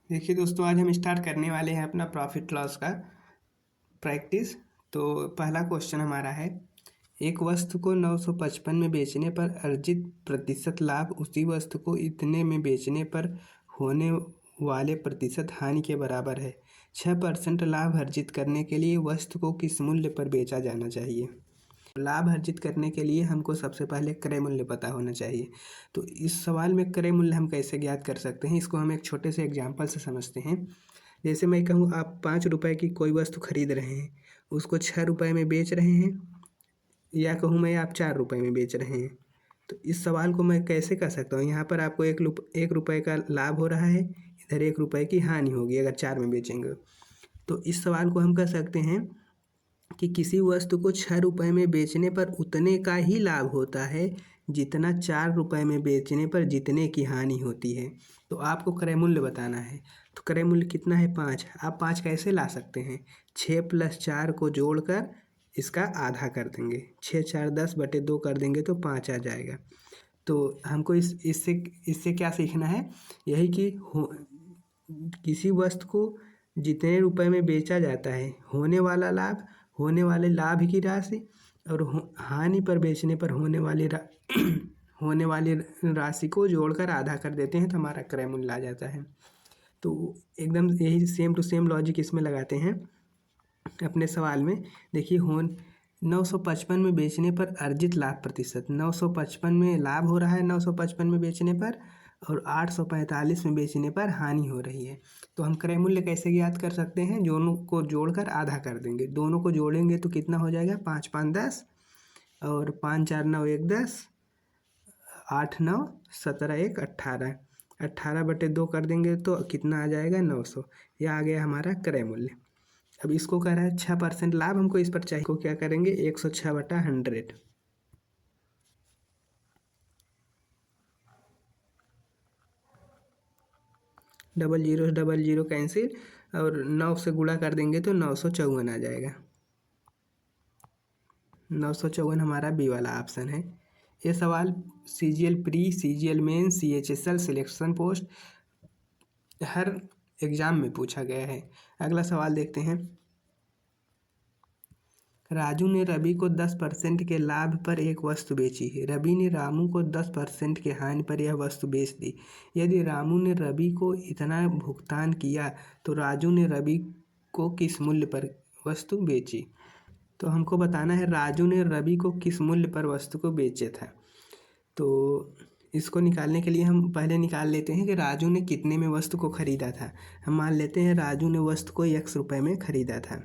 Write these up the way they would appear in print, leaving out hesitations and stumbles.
देखिए दोस्तों, आज हम स्टार्ट करने वाले हैं अपना प्रॉफिट लॉस का प्रैक्टिस। तो पहला क्वेश्चन हमारा है, एक वस्तु को 955 में बेचने पर अर्जित प्रतिशत लाभ उसी वस्तु को इतने में बेचने पर होने वाले प्रतिशत हानि के बराबर है। 6% लाभ अर्जित करने के लिए वस्तु को किस मूल्य पर बेचा जाना चाहिए। लाभ अर्जित करने के लिए हमको सबसे पहले क्रय मूल्य पता होना चाहिए। तो इस सवाल में क्रय मूल्य हम कैसे ज्ञात कर सकते हैं, इसको हम एक छोटे से एग्जाम्पल से समझते हैं। जैसे मैं कहूँ आप 5 रुपए की कोई वस्तु खरीद रहे हैं, उसको 6 रुपए में बेच रहे हैं, या कहूँ मैं आप 4 रुपए में बेच रहे हैं। तो इस सवाल को मैं कैसे कर सकता हूँ, यहाँ पर आपको एक रुपये का लाभ हो रहा है, इधर 1 रुपये की हानि होगी अगर 4 में बेचेंगे। तो इस सवाल को हम कर सकते हैं कि किसी वस्तु को 6 रुपये में बेचने पर उतने का ही लाभ होता है जितना 4 रुपये में बेचने पर जितने की हानि होती है। तो आपको क्रय मूल्य बताना है। तो क्रय मूल्य कितना है? 5। आप 5 कैसे ला सकते हैं? 6 + 4 को जोड़कर इसका आधा कर देंगे, 6 × 4 = 10/2 कर देंगे तो 5 आ जाएगा। तो हमको इससे इससे क्या सीखना है? यही कि किसी वस्तु को जितने रुपए में बेचा जाता है, होने वाला लाभ, होने वाले लाभ की राशि और हानि पर बेचने पर होने वाली राशि को जोड़कर आधा कर देते हैं तो हमारा क्रय मूल्य आ जाता है। तो एकदम यही सेम टू सेम लॉजिक इसमें लगाते हैं अपने सवाल में। देखिए 955 में बेचने पर अर्जित लाभ प्रतिशत, 955 में लाभ हो रहा है 955 में बेचने पर, और 845 में बेचने पर हानि हो रही है। तो हम क्रय मूल्य कैसे ज्ञात कर सकते हैं? दोनों को जोड़कर आधा कर देंगे। दोनों को जोड़ेंगे तो कितना हो जाएगा? 5 × 5 = 10 और 5 × 4 = 9, 1 10, 8 × 9 = 17, 1 18, 18/2 कर देंगे तो कितना आ जाएगा? 900। यह आ गया हमारा क्रय मूल्य। अब इसको कह रहा है 6% लाभ हमको इस पर चाहिए, को क्या करेंगे? 106/100, डबल जीरो कैंसिल और 9 से गुणा कर देंगे तो 954 आ जाएगा। 954 हमारा बी वाला ऑप्शन है। ये सवाल CGL pre, CGL main, CHSL selection post हर एग्जाम में पूछा गया है। अगला सवाल देखते हैं। राजू ने रवि को 10% के लाभ पर एक वस्तु बेची है। रवि ने रामू को 10% के हानि पर यह वस्तु बेच दी। यदि रामू ने रवि को इतना भुगतान किया तो राजू ने रवि को किस मूल्य पर वस्तु बेची। तो हमको बताना है राजू ने रवि को किस मूल्य पर वस्तु को बेचा था। तो इसको निकालने के लिए हम पहले निकाल लेते हैं कि राजू ने कितने में वस्तु को खरीदा था। हम मान लेते हैं राजू ने वस्तु को X रुपये में खरीदा था।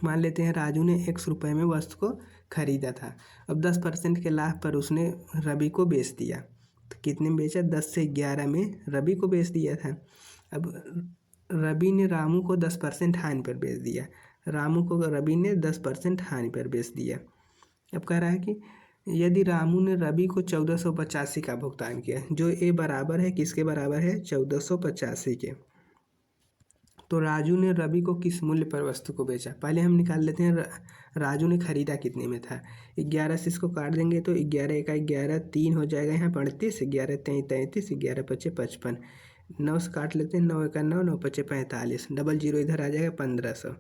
मान लेते हैं राजू ने X रुपये में वस्तु को खरीदा था। अब 10% के लाभ पर उसने रवि को बेच दिया। तो कितने में बेचा? 10 से 11 में रवि को बेच दिया था। अब रवि ने रामू को 10% हानि पर बेच दिया। रामू को रवि ने 10% हानि पर बेच दिया। अब कह रहा है कि यदि रामू ने रवि को 1485 का भुगतान किया, जो ये बराबर है किसके बराबर है? 1485 के। तो राजू ने रवि को किस मूल्य पर वस्तु को बेचा? पहले हम निकाल लेते हैं राजू ने खरीदा कितने में था। 11 से इसको काट देंगे तो 11 × 1 = 11, 3 हो जाएगा यहाँ 38, 11 × 3 = 33, 11 × 5 = 55, 9 से काट लेते हैं, 9 × 1 = 9, 9 × 5 = 45, डबल जीरो इधर आ जाएगा 1500।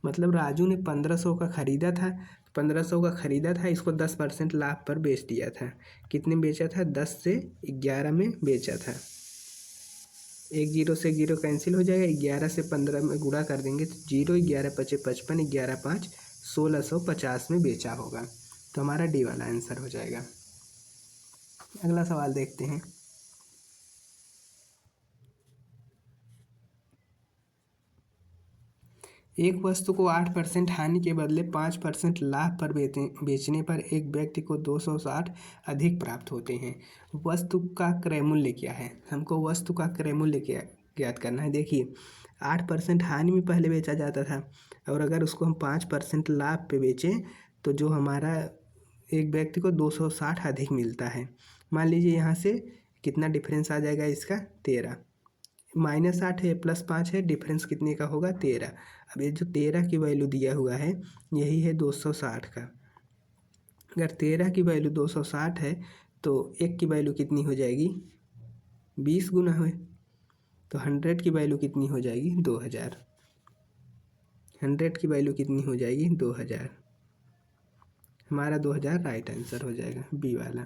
मतलब राजू ने 1500 का खरीदा था। 1500 का खरीदा था, इसको 10% लाभ पर बेच दिया था। कितने में बेचा था? 10 से 11 में बेचा था। 1 0 से 0 कैंसिल हो जाएगा, 11 से 15 में गुणा कर देंगे तो 0, 11 × 5 = 55, 11 × 5 = 1650 में बेचा होगा। तो हमारा डी वाला आंसर हो जाएगा। अगला सवाल देखते हैं। एक वस्तु को 8% हानि के बदले 5% लाभ पर बेचने पर एक व्यक्ति को 260 अधिक प्राप्त होते हैं। वस्तु का क्रय मूल्य क्या है? हमको वस्तु का क्रय मूल्य क्या ज्ञात करना है। देखिए 8% हानि में पहले बेचा जाता था, और अगर उसको हम 5% लाभ पे बेचें तो जो हमारा एक व्यक्ति को 260 अधिक मिलता है। मान लीजिए यहाँ से कितना डिफरेंस आ जाएगा इसका? 13। -8 है, +5 है, डिफरेंस कितने का होगा? 13। अब ये जो 13 की वैल्यू दिया हुआ है यही है 260 का। अगर 13 की वैल्यू 260 है तो 1 की वैल्यू कितनी हो जाएगी? 20 गुना है। तो 100 की वैल्यू कितनी हो जाएगी 2000। 100 की वैल्यू कितनी हो जाएगी 2000। हमारा 2000 राइट आंसर हो जाएगा बी वाला।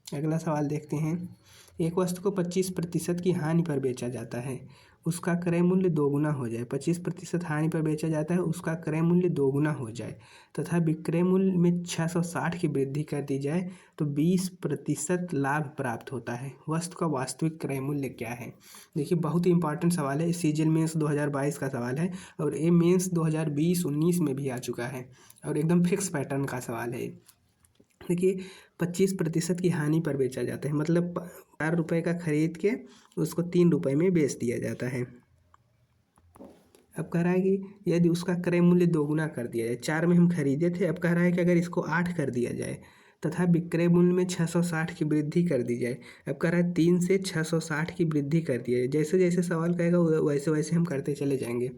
अगला सवाल देखते हैं। एक वस्तु को 25% की हानि पर बेचा जाता है, उसका क्रय मूल्य दोगुना हो जाए। 25% हानि पर बेचा जाता है, उसका क्रय मूल्य दोगुना हो जाए तथा विक्रय मूल्य में 660 की वृद्धि कर दी जाए तो 20% लाभ प्राप्त होता है। वस्तु का वास्तविक क्रय मूल्य क्या है? देखिए, बहुत ही इंपॉर्टेंट सवाल है। सीजीएल मेंस 2022 का सवाल है और ये मेंस 2020-19 में भी आ चुका है और एकदम फिक्स पैटर्न का सवाल है। देखिए, 25% की हानि पर बेचा जाता है, मतलब 4 रुपये का खरीद के उसको 3 रुपये में बेच दिया जाता है। अब कह रहा है कि यदि उसका क्रय मूल्य दोगुना कर दिया जाए, 4 में हम खरीदे थे, अब कह रहा है कि अगर इसको 8 कर दिया जाए तथा विक्रय मूल्य में 660 की वृद्धि कर दी जाए। अब कह रहा है 3 से 660 की वृद्धि कर दिया जाए। जैसे जैसे सवाल कहेगा वैसे वैसे हम करते चले जाएंगे।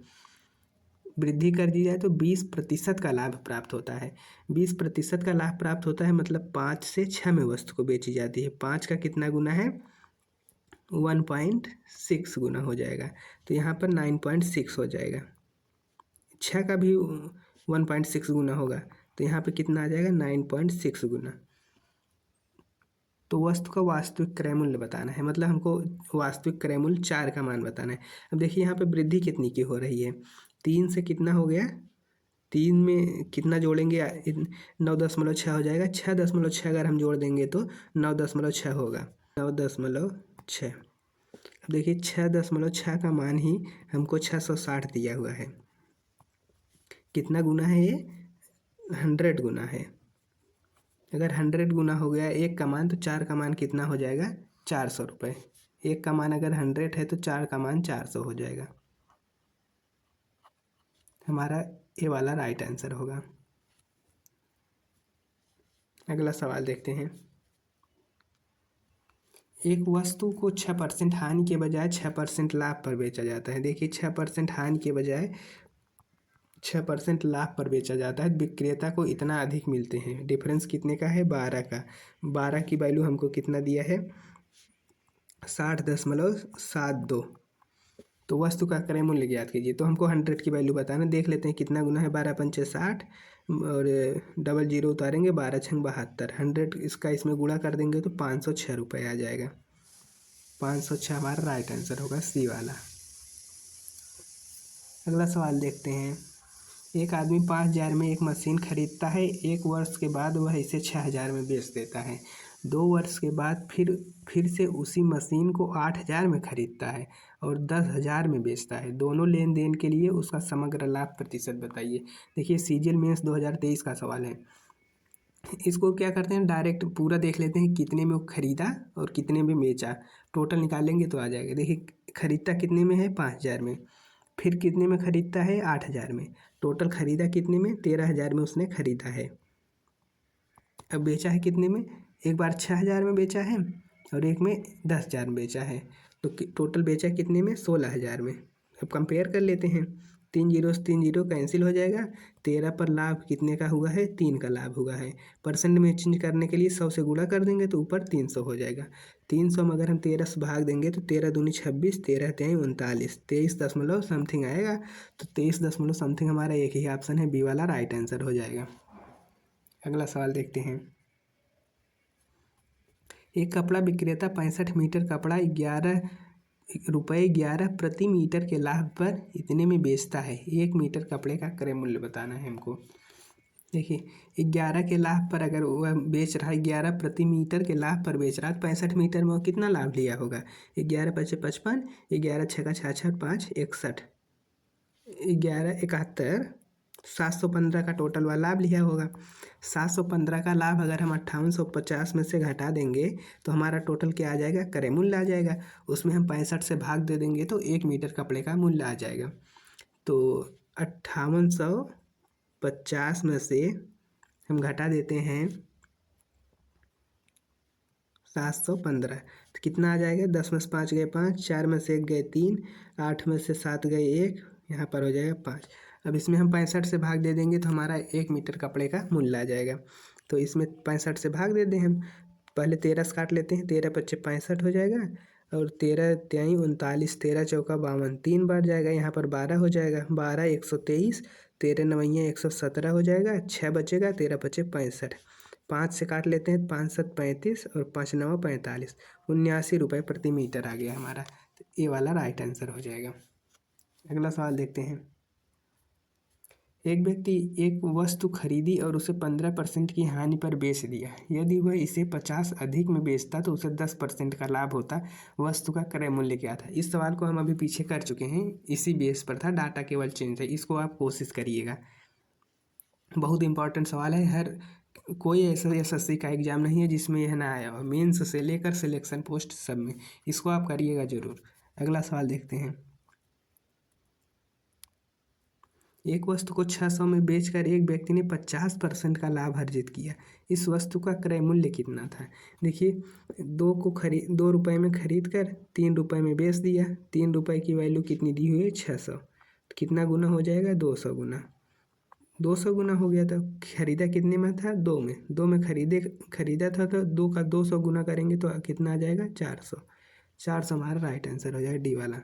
वृद्धि कर दी जाए तो 20% का लाभ प्राप्त होता है। 20% का लाभ प्राप्त होता है मतलब 5 से 6 में वस्तु को बेची जाती है। 5 का कितना गुना है? 1.6 गुना हो जाएगा, तो यहाँ पर 9.6 हो जाएगा। 6 का भी 1.6 गुना होगा, तो यहाँ पे कितना आ जाएगा? 9.6 गुना। तो वस्तु का वास्तविक क्रय मूल्य बताना है, मतलब हमको वास्तविक क्रय मूल्य 4 का मान बताना है। अब देखिए यहाँ पे वृद्धि कितनी की हो रही है? 3 से कितना हो गया? 3 में कितना जोड़ेंगे? 9.6 हो जाएगा। 6.6 अगर हम जोड़ देंगे तो 9.6 होगा। 9.6। अब देखिए 6.6 का मान ही हमको 660 दिया हुआ है। कितना गुना है ये? 100 गुना है। अगर 100 गुना हो गया एक का मान, तो 4 का मान कितना हो जाएगा? 400 रुपये। एक का मान अगर 100 है तो 4 का मान 400 हो जाएगा। हमारा ये वाला राइट आंसर होगा। अगला सवाल देखते हैं। एक वस्तु को 6% हानि के बजाय 6% लाभ पर बेचा जाता है। देखिए, 6% हानि के बजाय 6% लाभ पर बेचा जाता है। विक्रेता को इतना अधिक मिलते हैं। डिफरेंस कितने का है? 12 का। 12 की वैल्यू हमको कितना दिया है? 60.72। तो वस्तु का क्रय मूल्य ज्ञात कीजिए। तो हमको 100 की वैल्यू बताना। देख लेते हैं कितना गुना है। 12 पंचे 60 और डबल जीरो उतारेंगे, 12 छंग 72। 100 इसका इसमें गुणा कर देंगे तो 506 रुपये आ जाएगा। 506 हमारा राइट आंसर होगा, सी वाला। अगला सवाल देखते हैं। एक आदमी 5,000 में एक मशीन खरीदता है। 1 वर्ष के बाद वह इसे 6,000 में बेच देता है। 2 वर्ष के बाद फिर से उसी मशीन को 8,000 में खरीदता है और 10,000 में बेचता है। दोनों लेन देन के लिए उसका समग्र लाभ प्रतिशत बताइए। देखिए, सीजीएल मेंस 2023 का सवाल है। इसको क्या करते हैं, डायरेक्ट पूरा देख लेते हैं कितने में वो खरीदा और कितने में बेचा। टोटल निकालेंगे तो आ जाएगा। देखिए, खरीदता कितने में है? 5,000 में। फिर कितने में खरीदता है? 8,000 में। टोटल खरीदा कितने में? 13,000 में उसने खरीदा है। अब बेचा है कितने में? एक बार 6,000 में बेचा है और एक में 10,000 में बेचा है। तो टोटल बेचा कितने में? 16,000 में। अब कंपेयर कर लेते हैं। 3 जीरो से 3 जीरो कैंसिल हो जाएगा। 13 पर लाभ कितने का हुआ है? 3 का लाभ हुआ है। परसेंट में चेंज करने के लिए 100 से गुणा कर देंगे तो ऊपर 300 हो जाएगा। 300 में अगर हम 13 से भाग देंगे तो 13 दूनी 26, 13 तेईं 39, 23 दशमलव समथिंग आएगा। तो 23 दशमलव समथिंग हमारा एक ही ऑप्शन है, बी वाला राइट आंसर हो जाएगा। अगला सवाल देखते हैं। एक कपड़ा विक्रेता 65 मीटर कपड़ा 11 रुपये प्रति मीटर के लाभ पर इतने में बेचता है। 1 मीटर कपड़े का क्रय मूल्य बताना है हमको। देखिए, 11 के लाभ पर अगर वह बेच रहा है, 11 प्रति मीटर के लाभ पर बेच रहा है, 65 मीटर में वो कितना लाभ लिया होगा? 11 पचे 55, 11 छक्का 66, 5 61, 11 71, 715 का टोटल वाला लाभ लिया होगा। 715 का लाभ अगर हम 5850 में से घटा देंगे तो हमारा टोटल क्या आ जाएगा? क्रय मूल्य आ जाएगा। उसमें हम 65 से भाग दे देंगे तो 1 मीटर कपड़े का मूल्य आ जाएगा। तो 5850 में से हम घटा देते हैं 715, तो कितना आ जाएगा? 10 में से 5 गए 5, 4 में से 1 गए 3, 8 में से 7 गए 1, यहाँ पर हो जाएगा 5। अब इसमें हम 65 से भाग दे देंगे तो हमारा 1 मीटर कपड़े का मूल्य आ जाएगा। तो इसमें 65 से भाग दे दें हम। पहले 13 से काट लेते हैं, 13 पच्चे 65 हो जाएगा और 13 तिहाई 39, 13 चौका 52, 3 बार जाएगा, यहाँ पर 12 हो जाएगा, 12 123, 13 नवैया 117 हो जाएगा, 6 बचेगा, 13 बचे 65, 5 से काट लेते हैं, 5 7 35 और 5 9 45, 79 रुपये प्रति मीटर आ गया हमारा। तो ये वाला राइट आंसर हो जाएगा। अगला सवाल देखते हैं। एक व्यक्ति एक वस्तु खरीदी और उसे 15% की हानि पर बेच दिया। यदि वह इसे 50 अधिक में बेचता तो उसे 10% का लाभ होता। वस्तु का क्रय मूल्य क्या था? इस सवाल को हम अभी पीछे कर चुके हैं, इसी बेस पर था, डाटा केवल चेंज है। इसको आप कोशिश करिएगा, बहुत इंपॉर्टेंट सवाल है। हर कोई ऐसा एसएससी का एग्जाम नहीं है जिसमें यह ना आया हो, मेंस से लेकर सिलेक्शन पोस्ट सब में। इसको आप करिएगा जरूर। अगला सवाल देखते हैं। एक वस्तु को 600 में बेचकर एक व्यक्ति ने 50% का लाभ अर्जित किया। इस वस्तु का क्रय मूल्य कितना था? देखिए, 2 रुपये में खरीद कर 3 रुपये में बेच दिया। 3 रुपये की वैल्यू कितनी दी हुई है? 600। तो कितना गुना हो जाएगा? 200 गुना। 200 गुना हो गया। तो खरीदा कितने में था? 2 में। 2 में खरीदा था, तो 2 का 200 गुना करेंगे तो कितना आ जाएगा? 400। 400 हमारा राइट आंसर हो जाएगा, डी वाला।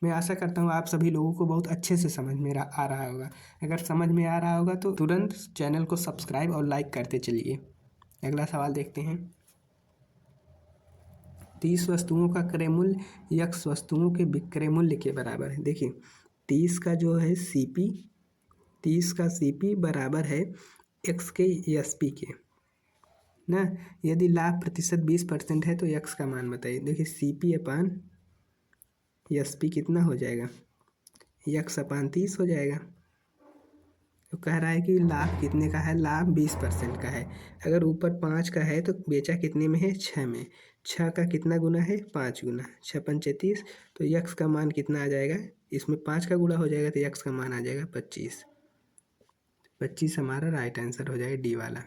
मैं आशा करता हूँ आप सभी लोगों को बहुत अच्छे से समझ में आ रहा होगा। अगर समझ में आ रहा होगा तो तुरंत चैनल को सब्सक्राइब और लाइक करते चलिए। अगला सवाल देखते हैं। 30 वस्तुओं का क्रय मूल्य x वस्तुओं के विक्रय मूल्य के बराबर है। देखिए, 30 का जो है CP, 30 का CP बराबर है x के SP के ना। यदि लाभ प्रतिशत 20% है तो x का मान बताइए। देखिए, CP अपान SP कितना हो जाएगा? x अपान 30 हो जाएगा। तो कह रहा है कि लाभ कितने का है? लाभ 20% का है। अगर ऊपर 5 का है तो बेचा कितने में है? 6 में। 6 का कितना गुना है? 5 गुना। 6 पंचे 30, तो x का मान कितना आ जाएगा? इसमें 5 का गुणा हो जाएगा तो x का मान आ जाएगा 25। 25 हमारा राइट आंसर हो जाएगा, डी वाला।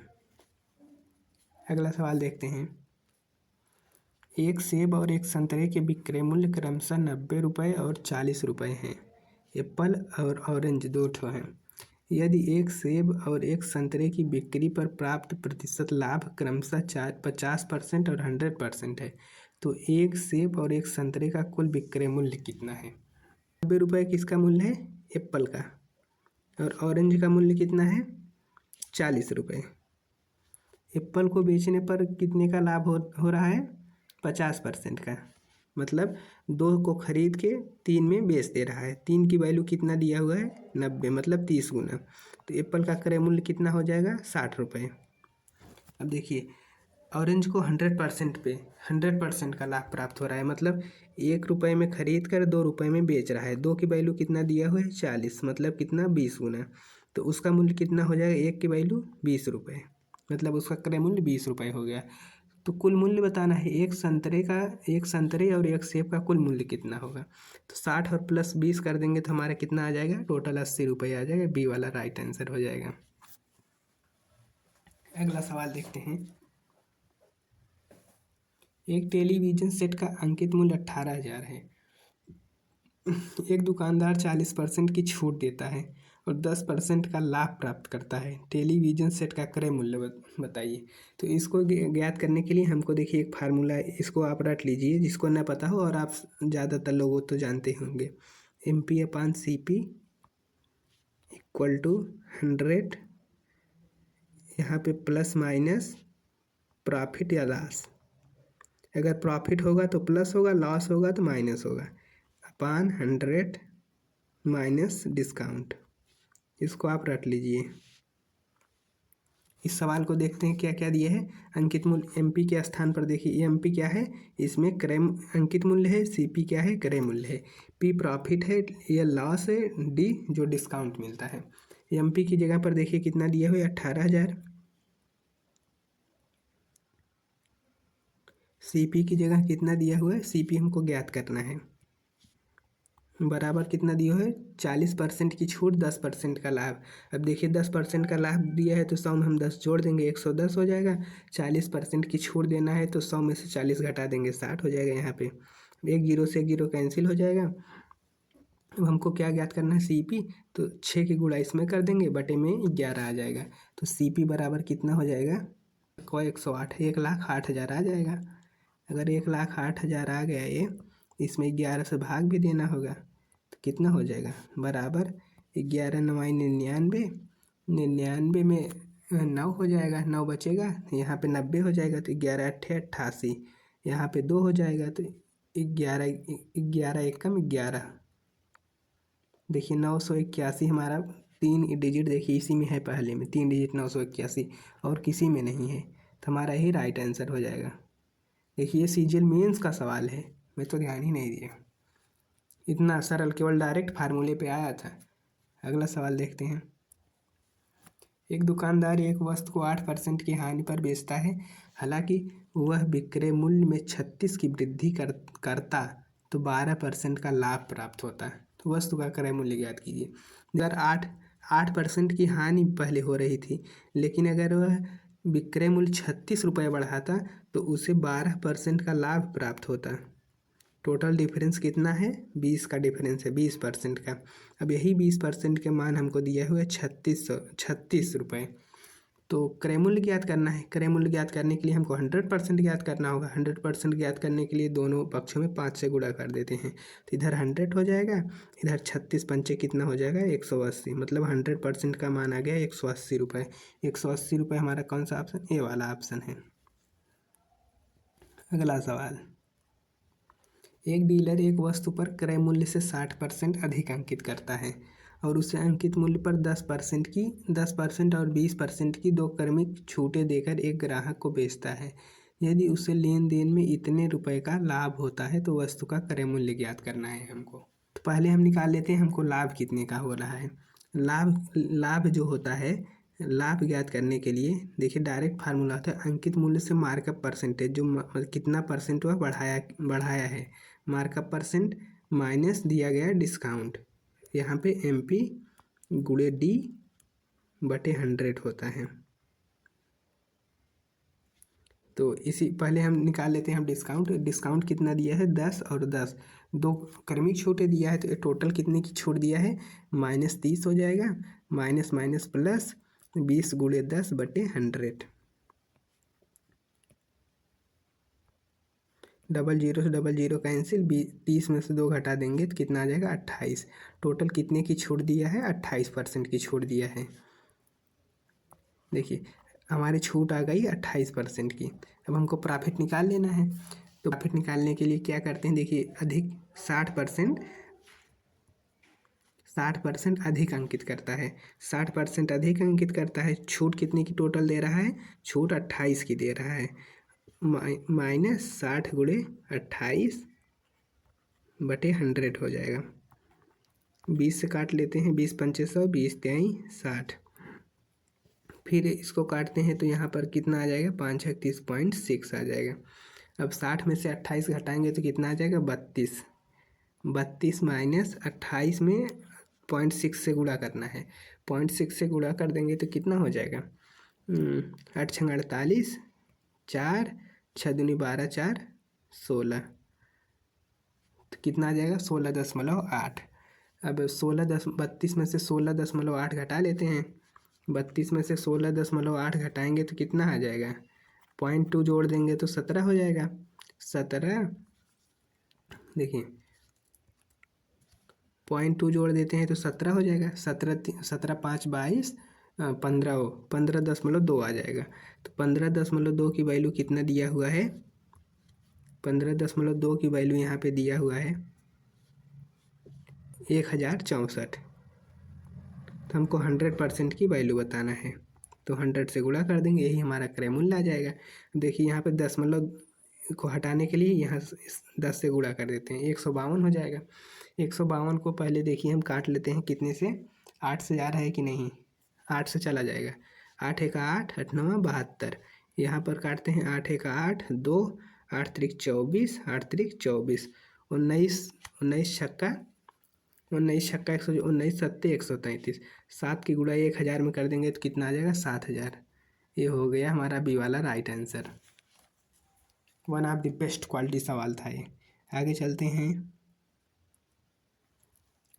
अगला सवाल देखते हैं। एक सेब और एक संतरे के विक्रय मूल्य क्रमशः 90 रुपये और 40 रुपये हैं। एप्पल और ऑरेंज 2 ठो हैं। यदि एक सेब और एक संतरे की बिक्री पर प्राप्त प्रतिशत लाभ क्रमशः 50% और 100% है, तो एक सेब और एक संतरे का कुल विक्रय मूल्य कितना है? 90 रुपये किसका मूल्य है? एप्पल का। और ऑरेंज का मूल्य कितना है? 40 रुपये। एप्पल को बेचने पर कितने का लाभ हो रहा है? 50% का। मतलब 2 को खरीद के 3 में बेच दे रहा है। 3 की वैल्यू कितना दिया हुआ है? 90, मतलब 30 गुना। तो एप्पल का क्रय मूल्य कितना हो जाएगा? 60 रुपये। अब देखिए, ऑरेंज को 100% का लाभ प्राप्त हो रहा है। मतलब 1 रुपये में खरीद कर 2 रुपये में बेच रहा है। 2 की वैल्यू कितना दिया हुआ है? 40, मतलब कितना? 20 गुना। तो उसका मूल्य कितना हो जाएगा? 1 की वैल्यू 20 रुपये, मतलब उसका क्रय मूल्य 20 रुपये हो गया। तो कुल मूल्य बताना है। एक संतरे और एक सेब का कुल मूल्य कितना होगा? तो 60 और प्लस 20 कर देंगे तो हमारा कितना आ जाएगा? टोटल 80 रुपये आ जाएगा। बी वाला राइट आंसर हो जाएगा। अगला सवाल देखते हैं। एक टेलीविज़न सेट का अंकित मूल्य 18,000 है। एक दुकानदार 40% की छूट देता है और 10% का लाभ प्राप्त करता है। टेलीविज़न सेट का क्रय मूल्य बताइए। तो इसको ज्ञात करने के लिए हमको देखिए एक फार्मूला है, इसको आप रट लीजिए, जिसको ना पता हो, और आप ज़्यादातर लोगों तो जानते होंगे। MP अपान CP इक्वल टू 100, यहाँ पे प्लस माइनस प्रॉफिट या लॉस। अगर प्रॉफिट होगा तो प्लस होगा, लॉस होगा तो माइनस होगा, अपान 100 माइनस डिस्काउंट। इसको आप रट लीजिए। इस सवाल को देखते हैं क्या क्या दिए है। अंकित मूल्य MP के स्थान पर देखिए, MP क्या है? इसमें क्रय अंकित मूल्य है। CP क्या है? क्रय मूल्य है। P प्रॉफिट है या लॉस है। D जो डिस्काउंट मिलता है। MP की जगह पर देखिए कितना दिया हुआ है? 18,000। CP की जगह कितना दिया हुआ है? CP हमको ज्ञात करना है। बराबर कितना दिया है? 40% की छूट, 10% का लाभ। अब देखिए 10% का लाभ दिया है तो 100 में हम 10 जोड़ देंगे, 110 हो जाएगा। 40% की छूट देना है तो 100 में से 40 घटा देंगे, 60 हो जाएगा। यहाँ पे एक जीरो से जीरो कैंसिल हो जाएगा। अब हमको क्या ज्ञात करना है? CP। तो 6 की गुणा इसमें कर देंगे, बटे में 11 आ जाएगा। तो CP बराबर कितना हो जाएगा? को 108, 1,08,000 आ जाएगा। अगर 1,08,000 आ गया ये, इसमें 11 से भाग भी देना होगा, तो कितना हो जाएगा, बराबर 11×9 = 99, 99 में 9 हो जाएगा, 9 बचेगा, यहाँ पे 90 हो जाएगा, तो 11×8 = 88, यहाँ पे 2 हो जाएगा, तो 11 देखिए 981 हमारा 3 डिजिट, देखिए इसी में है, पहले में 3 डिजिट 981, और किसी में नहीं है, तो हमारा ही राइट आंसर हो जाएगा। देखिए ये सीजीएल मेंस का सवाल है, मैं तो ध्यान ही नहीं दिया, इतना सरल, केवल डायरेक्ट फार्मूले पे आया था। अगला सवाल देखते हैं। एक दुकानदार एक वस्तु को 8% की हानि पर बेचता है, हालांकि वह विक्रय मूल्य में 36 की वृद्धि करता तो 12% का लाभ प्राप्त होता है। तो वस्तु का क्रय मूल्य ज्ञात कीजिए। अगर 8% की हानि पहले हो रही थी, लेकिन अगर वह विक्रय मूल्य 36 रुपये बढ़ाता तो उसे 12% का लाभ प्राप्त होता। टोटल डिफरेंस कितना है, 20 का डिफरेंस है, 20% का। अब यही 20% के मान हमको दिया हुआ है 36 रुपये। तो क्रय मूल्य ज्ञात करना है। क्रय मूल्य ज्ञात करने के लिए हमको 100% ज्ञात करना होगा। 100% ज्ञात करने के लिए दोनों पक्षों में 5 से गुणा कर देते हैं, तो इधर 100 हो जाएगा, इधर 36 पंचे कितना हो जाएगा, 180, मतलब 100% का मान आ गया 180 रुपये। 180 रुपये हमारा कौन सा ऑप्शन, ए वाला ऑप्शन है। अगला सवाल। एक डीलर एक वस्तु पर क्रय मूल्य से 60% अधिक अंकित करता है और उसे अंकित मूल्य पर 10% और 20% की 2 क्रमिक छूटें देकर एक ग्राहक को बेचता है। यदि उसे लेन देन में इतने रुपए का लाभ होता है तो वस्तु का क्रय मूल्य ज्ञात करना है हमको। तो पहले हम निकाल लेते हैं हमको लाभ कितने का हो रहा है। लाभ जो होता है, लाभ ज्ञात करने के लिए देखिए डायरेक्ट फार्मूला होता है अंकित मूल्य से मार्कअप परसेंटेज, जो कितना परसेंट वह बढ़ाया है, मार्कअप परसेंट माइनस दिया गया डिस्काउंट, यहाँ पे MP × D/100 होता है। तो इसी पहले हम निकाल लेते हैं हम डिस्काउंट कितना दिया है, 10 और 10, 2 क्रमिक छूटें दिया है, तो टोटल कितने की छूट दिया है, -30 हो जाएगा, माइनस माइनस प्लस 20 × 10/100, 00 से 00 कैंसिल, 30 में से 2 घटा देंगे तो कितना आ जाएगा, 28। टोटल कितने की छूट दिया है, 28% की छूट दिया है। देखिए हमारी छूट आ गई 28% की। अब हमको प्रॉफिट निकाल लेना है, तो प्रॉफिट निकालने के लिए क्या करते हैं, देखिए अधिक 60% अधिक अंकित करता है, 60% अधिक अंकित करता है। छूट कितने की टोटल दे रहा है, छूट 28 की दे रहा है, माइनस 60 × 28/100 हो जाएगा। 20 से काट लेते हैं, 20 पंचे 100, 20 तिहाई 60, फिर इसको काटते हैं तो यहाँ पर कितना आ जाएगा, 5 × 31.6 आ जाएगा। अब 60 में से 28 घटाएंगे तो कितना आ जाएगा, 32, 32 माइनस 28 में 0.6 से गुणा करना है, 0.6 से गुणा कर देंगे तो कितना हो जाएगा, 8 × 6 = 48, 4 6 दूनी 12, 4 16, तो कितना आ जाएगा, 16.8। अब 32 में से 16.8 घटा लेते हैं, 32 में से 16.8 घटाएंगे तो कितना आ जाएगा, 0.2 जोड़ देंगे तो 17 हो जाएगा। 17, देखिए 0.2 जोड़ देते हैं तो 17 हो जाएगा। 17 5 22, 15.2 आ जाएगा। तो 15.2 की वैल्यू कितना दिया हुआ है, 15.2 की वैल्यू यहाँ पे दिया हुआ है 1064। तो हमको 100% की वैल्यू बताना है, तो 100 से गुणा कर देंगे, यही हमारा क्रय मूल्य आ जाएगा। देखिए यहाँ पे दशमलव को हटाने के लिए यहाँ 10 से गुणा कर देते हैं, 152 हो जाएगा। 152 को पहले देखिए हम काट लेते हैं कितने से, 8 से जा रहा है कि नहीं, 8 से चला जाएगा, 8 × 8 = 8 × 9 = 72। यहाँ पर काटते हैं 8 × 8 = 2, 8 × 3 = 24, 8 × 3 = 24, 19 छक्का 19 7 133, 7 की गुणा 1000 में कर देंगे तो कितना आ जाएगा, 7000। ये हो गया हमारा बी वाला right answer. One of the best quality सवाल था ये। आगे चलते हैं।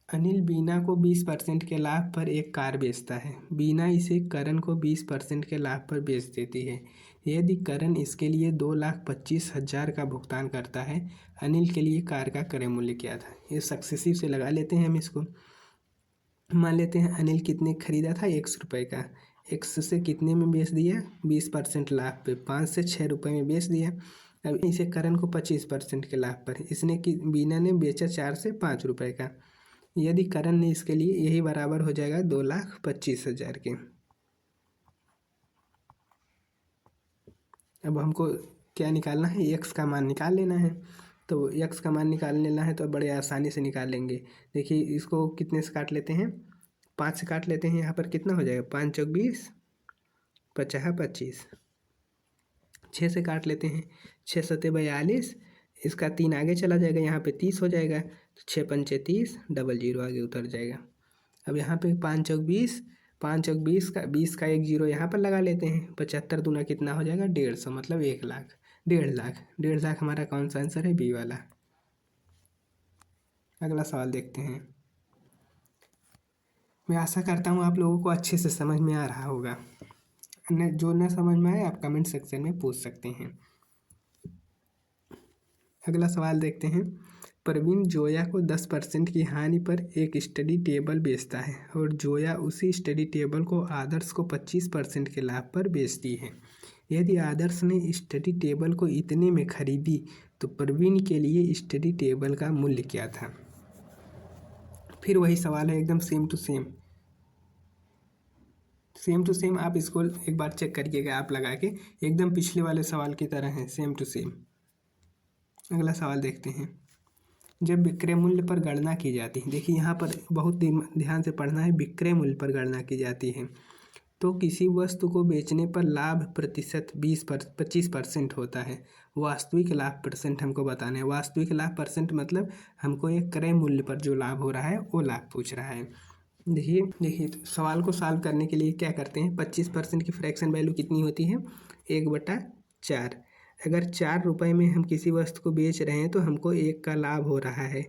अनिल बीना को 20% के लाभ पर एक कार बेचता है। बीना इसे करण को 20% के लाभ पर बेच देती है। यदि करण इसके लिए 2,25,000 का भुगतान करता है, अनिल के लिए कार का क्रय मूल्य क्या था। ये सक्सेसिव से लगा लेते हैं हम इसको। मान लेते हैं अनिल कितने खरीदा था, 100 रुपये का। 100 से कितने में बेच दिया, 20% लाभ पे, 5 से 6 रुपये में बेच दिया। अब इसे करण को 25% के लाभ पर, इसने कि बीना ने बेचा 4 से 5 रुपये का। यदि करण ने इसके लिए, यही बराबर हो जाएगा 2,25,000 के। अब हमको क्या निकालना है, x का मान निकाल लेना है। तो x का मान निकाल लेना है तो बड़े आसानी से निकाल लेंगे। देखिए इसको कितने से काट लेते हैं, 5 से काट लेते हैं। यहाँ पर कितना हो जाएगा, 5 चौक 20, 50 25। 6 से काट लेते हैं, 6 सत्ते 42, इसका 3 आगे चला जाएगा, यहाँ पे 30 हो जाएगा। तो 6 पंचे 30, डबल जीरो आगे उतर जाएगा। अब यहाँ पे 5 चौक 20, 5 चौक 20 का, 20 का एक जीरो यहाँ पर लगा लेते हैं। 75 दूना कितना हो जाएगा, 150, मतलब 1 लाख, 1.5 लाख। 1.5 लाख हमारा कौन सा आंसर है, बी वाला। अगला सवाल देखते हैं। मैं आशा करता हूँ आप लोगों को अच्छे से समझ में आ रहा होगा। जो न समझ में आए आप कमेंट सेक्शन में पूछ सकते हैं। अगला सवाल देखते हैं। प्रवीण जोया को 10% की हानि पर एक स्टडी टेबल बेचता है और जोया उसी स्टडी टेबल को आदर्श को 25% के लाभ पर बेचती है। यदि आदर्श ने स्टडी टेबल को इतने में खरीदी तो प्रवीण के लिए स्टडी टेबल का मूल्य क्या था। फिर वही सवाल है, एकदम same to same. Same to same आप इसको एक बार चेक करिएगा, आप लगा के एकदम पिछले वाले सवाल की तरह है, सेम टू सेम। अगला सवाल देखते हैं। जब विक्रय मूल्य पर गणना की जाती है, देखिए यहाँ पर बहुत ध्यान से पढ़ना है, विक्रय मूल्य पर गणना की जाती है तो किसी वस्तु को बेचने पर लाभ प्रतिशत 25% होता है। वास्तविक लाभ परसेंट हमको बताना है। वास्तविक लाभ परसेंट मतलब हमको एक क्रय मूल्य पर जो लाभ हो रहा है वो लाभ पूछ रहा है। देखिए तो सवाल को सॉल्व करने के लिए क्या करते हैं, 25% की फ्रैक्शन वैल्यू कितनी होती है, 1/4। अगर 4 रुपये में हम किसी वस्तु को बेच रहे हैं तो हमको 1 का लाभ हो रहा है,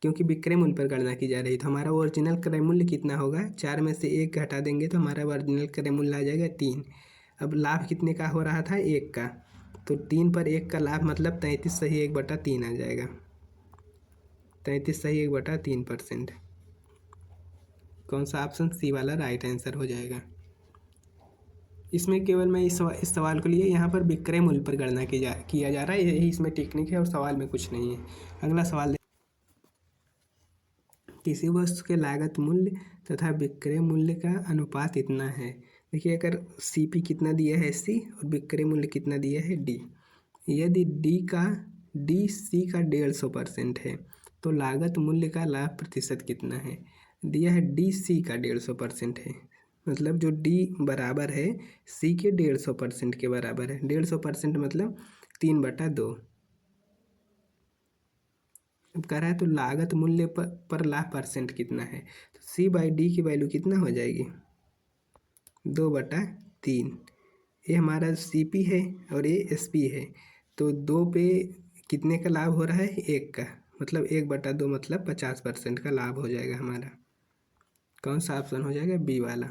क्योंकि विक्रय मूल्य पर गणना की जा रही है। तो हमारा ओरिजिनल क्रय मूल्य कितना होगा, 4 में से 1 घटा देंगे तो हमारा ओरिजिनल क्रय मूल्य आ जाएगा 3। अब लाभ कितने का हो रहा था, 1 का, तो 3 पर 1 का लाभ मतलब 33 सही 1/3 आ जाएगा। 33 सही 1/3%। कौन सा ऑप्शन, सी वाला राइट आंसर हो जाएगा। इसमें केवल मैं इस सवाल के लिए यहाँ पर विक्रय मूल्य पर गणना किया जा रहा है, यही इसमें टेक्निक है और सवाल में कुछ नहीं है। अगला सवाल, किसी वस्तु के लागत मूल्य तथा विक्रय मूल्य का अनुपात इतना है। देखिए अगर सीपी कितना दिया है, सी, और विक्रय मूल्य कितना दिया है, डी। यदि डी सी का 150% है तो लागत मूल्य का लाभ प्रतिशत कितना है। दिया है डी सी का 150% है, मतलब जो डी बराबर है सी के 150% के बराबर है। 150% मतलब 3/2। अब कह रहा है तो लागत मूल्य पर लाभ परसेंट कितना है, तो C/D की वैल्यू कितना हो जाएगी, 2/3। ये हमारा CP है और ये SP है, तो 2 पे कितने का लाभ हो रहा है, 1 का, मतलब 1/2 मतलब 50% का लाभ हो जाएगा हमारा। कौन सा ऑप्शन हो जाएगा, बी वाला।